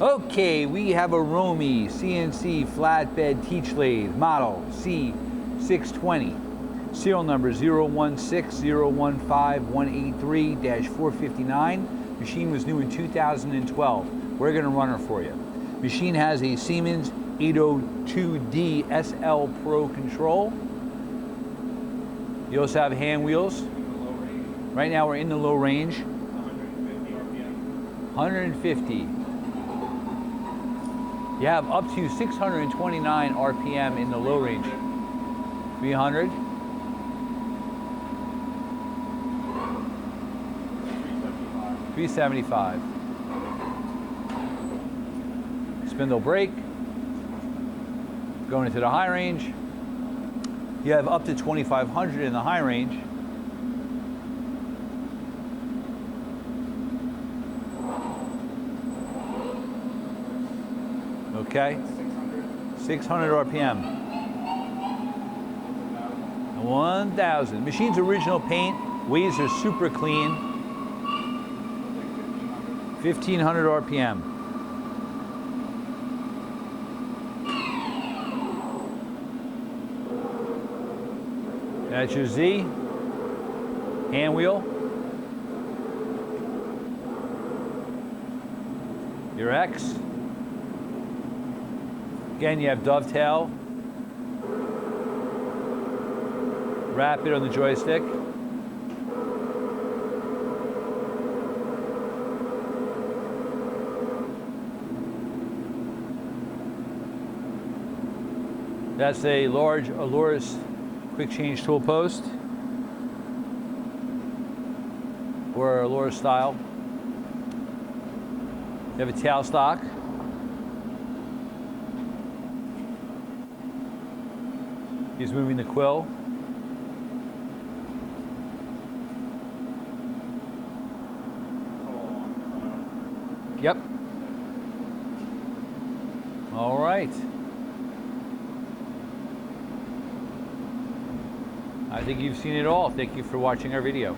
Okay, we have a Romi CNC flatbed teach lathe, model C620, serial number 016015183-459. Machine was new in 2012. We're going to run her for you. Machine has a Siemens 802D SL Pro control. You also have hand wheels. Right now we're in the low range. 150 RPM. 150. You have up to 629 RPM in the low range. 300. 375. Spindle brake. Going into the high range. You have up to 2,500 in the high range. Okay. 600 RPM. 1,000. Machine's original paint. Waves are super clean. 1,500 RPM. That's your Z. Hand wheel. Your X. Again, you have dovetail, rapid on the joystick. That's a large Aluris quick change tool post, or Aluris style. You have a tail stock. He's moving the quill. Yep. All right. I think you've seen it all. Thank you for watching our video.